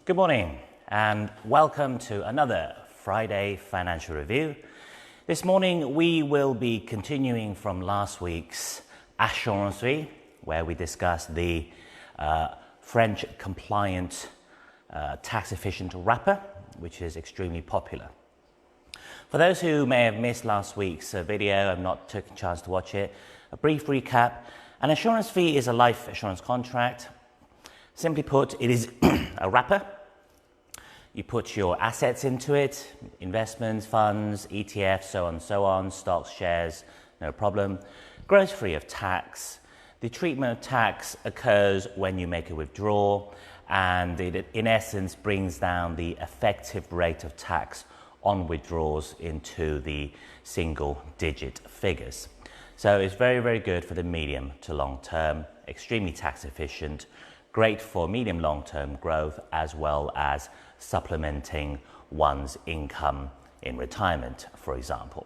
Good morning and welcome to another Friday Financial Review. This morning we will be continuing from last week's Assurance Vie, where we discussed the French compliant tax efficient wrapper, which is extremely popular. For those who may have missed last week's video and not taken a chance to watch it, a brief recap. An Assurance Vie is a life assurance contract. Simply put, it is a wrapper. You put your assets into it, investments, funds, ETFs, so on and so on, stocks, shares, no problem. Grows free of tax. The treatment of tax occurs when you make a withdrawal, and it in essence brings down the effective rate of tax on withdrawals into the single digit figures. So it's very, very good for the medium to long term, extremely tax efficient, great for medium long term growth as well as supplementing one's income in retirement, for example.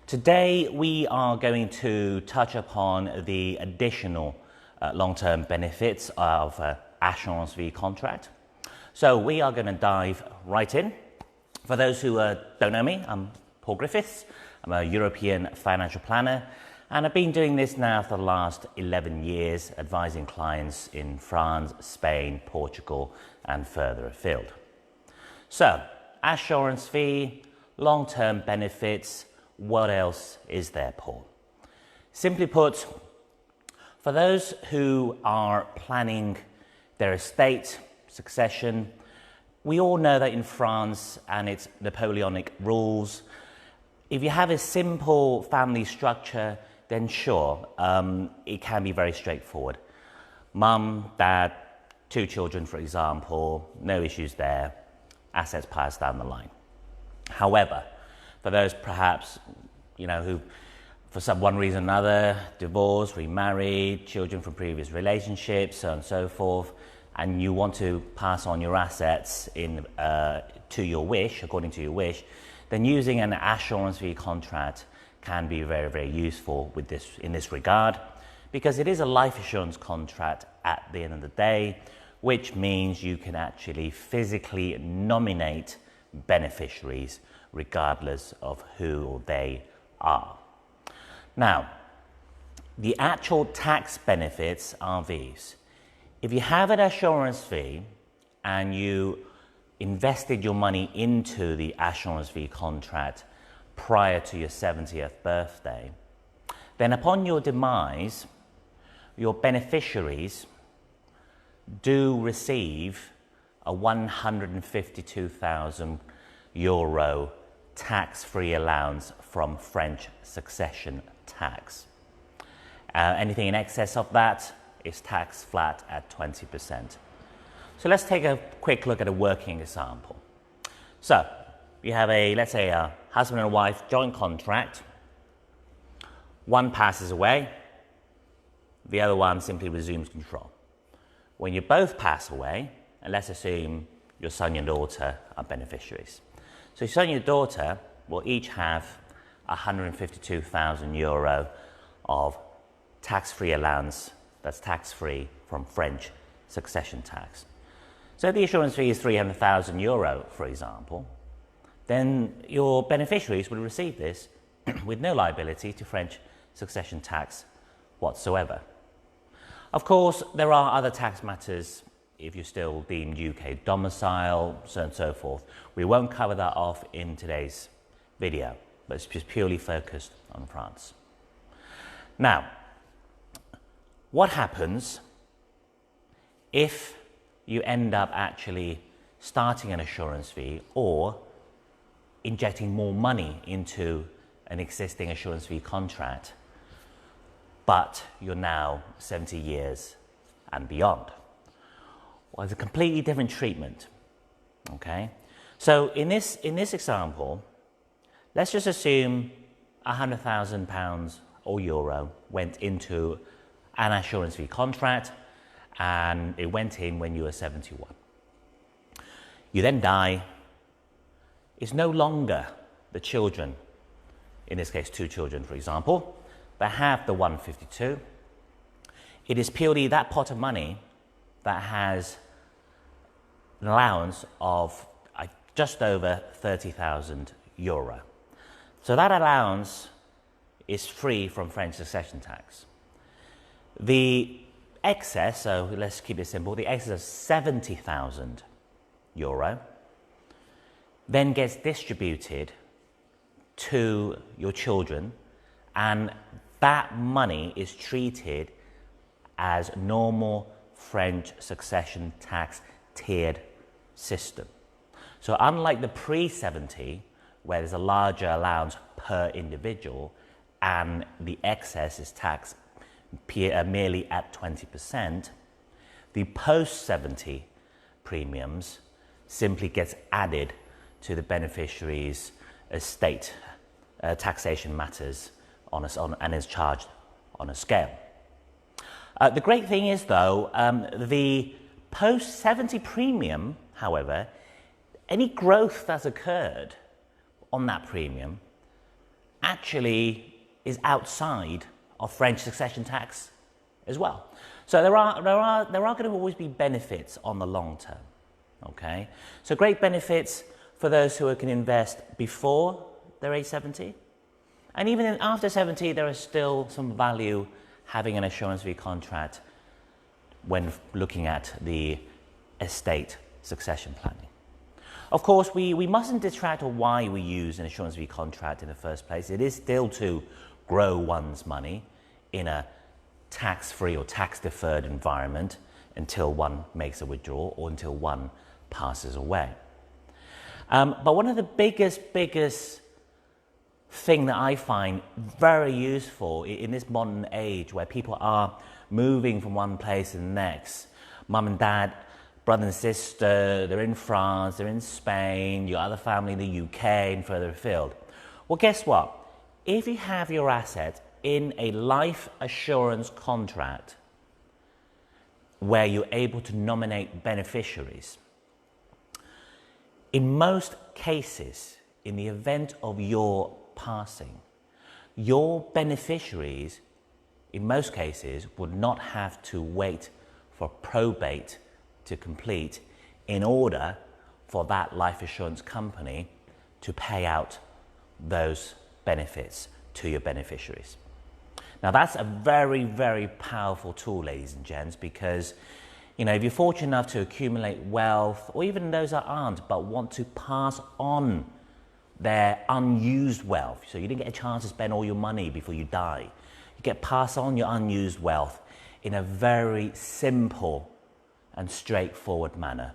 Today we are going to touch upon the additional long-term benefits of Assurance Vie contract. So we are going to dive right in. For those who don't know me, I'm Paul Griffiths. I'm a European financial planner, and I've been doing this now for the last 11 years, advising clients in France, Spain, Portugal, and further afield. So, Assurance Vie, long-term benefits, what else is there, Paul? Simply put, for those who are planning their estate succession, we all know that in France and its Napoleonic rules, if you have a simple family structure, then sure, it can be very straightforward. Mum, dad, 2 children, for example, no issues there. Assets passed down the line. However, for those perhaps, who for some one reason or another, divorced, remarried, children from previous relationships, so on and so forth, and you want to pass on your assets to your wish, according to your wish, then using an Assurance Vie contract can be very, very useful in this regard, because it is a life assurance contract at the end of the day, which means you can actually physically nominate beneficiaries regardless of who they are. Now, the actual tax benefits are these. If you have an Assurance Vie and you invested your money into the Assurance Vie contract prior to your 70th birthday, then upon your demise, your beneficiaries do receive a 152,000 euro tax-free allowance from French succession tax. Anything in excess of that is taxed flat at 20%. So let's take a quick look at a working example. So you have let's say a husband and wife joint contract. One passes away, the other one simply resumes control. When you both pass away, and let's assume your son and your daughter are beneficiaries. So your son and your daughter will each have 152,000 euro of tax-free allowance that's tax-free from French succession tax. So the Assurance Vie is 300,000 euro, for example, then your beneficiaries will receive this with no liability to French succession tax whatsoever. Of course, there are other tax matters if you're still deemed UK domicile, so on and so forth. We won't cover that off in today's video, but it's just purely focused on France. Now, what happens if you end up actually starting an Assurance Vie or injecting more money into an existing Assurance Vie contract, but you're now 70 years and beyond? Well, it's a completely different treatment, okay? So in this example, let's just assume £100,000 or euro went into an Assurance Vie contract, and it went in when you were 71. You then die. It's no longer the children, in this case 2 children, for example, that have the 152. It is purely that pot of money that has an allowance of just over €30,000. So that allowance is free from French succession tax. The excess, so let's keep it simple, the excess of €70,000 then gets distributed to your children, and that money is treated as normal French succession tax tiered system. So unlike the pre-70, where there's a larger allowance per individual and the excess is taxed merely at 20%, the post-70 premiums simply gets added to the beneficiary's estate taxation matters and is charged on a scale. The great thing is, though, the post-70 premium, however, any growth that's occurred on that premium actually is outside of French succession tax as well. So there are going to always be benefits on the long term. Okay, so great benefits for those who can invest before their age 70, and even after 70, there is still some value having an assurance fee contract when looking at the estate succession planning. Of course, we mustn't detract on why we use an assurance fee contract in the first place. It is still to grow one's money in a tax-free or tax-deferred environment until one makes a withdrawal or until one passes away. But one of the biggest thing that I find very useful in this modern age where people are moving from one place to the next, mum and dad, brother and sister, they're in France, they're in Spain, your other family in the UK and further afield. Well, guess what? If you have your asset in a life assurance contract where you're able to nominate beneficiaries, in most cases, in the event of your passing, your beneficiaries, in most cases, would not have to wait for probate to complete in order for that life assurance company to pay out those benefits to your beneficiaries. Now that's a very, very powerful tool, ladies and gents, because if you're fortunate enough to accumulate wealth, or even those that aren't, but want to pass on their unused wealth, so you didn't get a chance to spend all your money before you die, you get pass on your unused wealth in a very simple and straightforward manner,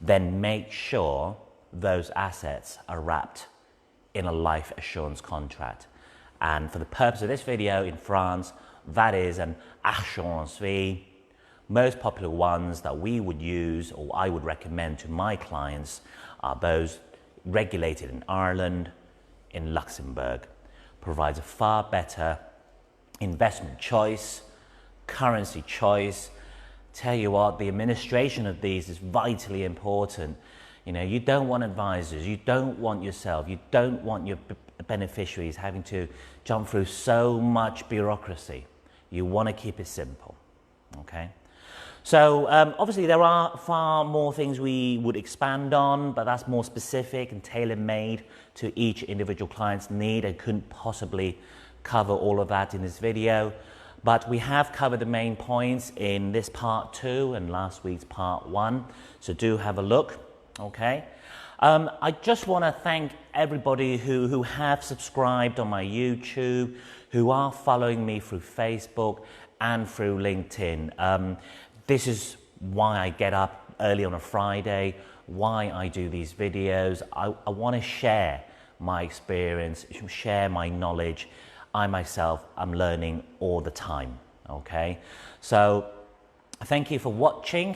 then make sure those assets are wrapped in a life assurance contract. And for the purpose of this video, in France, that is an assurance fee. Most popular ones that we would use, or I would recommend to my clients, are those regulated in Ireland, in Luxembourg. Provides a far better investment choice, currency choice. Tell you what, the administration of these is vitally important. You don't want advisors, you don't want yourself, you don't want your beneficiaries having to jump through so much bureaucracy. You want to keep it simple, okay? So obviously there are far more things we would expand on, but that's more specific and tailor-made to each individual client's need. I couldn't possibly cover all of that in this video, but we have covered the main points in this part 2 and last week's part 1, so do have a look, okay? I just want to thank everybody who have subscribed on my YouTube, who are following me through Facebook and through LinkedIn. This is why I get up early on a Friday, why I do these videos. I want to share my experience, share my knowledge. I myself am learning all the time, okay? So thank you for watching.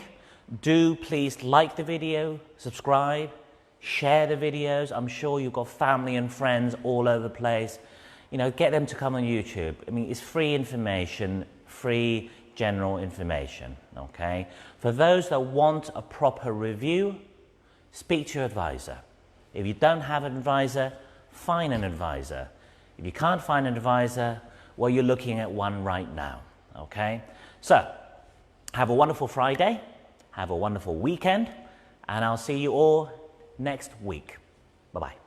Do please like the video, subscribe, share the videos. I'm sure you've got family and friends all over the place. Get them to come on YouTube. I mean, it's free information, free general information, okay? For those that want a proper review, speak to your advisor. If you don't have an advisor, find an advisor. If you can't find an advisor, well, you're looking at one right now, okay? So, have a wonderful Friday, have a wonderful weekend, and I'll see you all next week. Bye bye.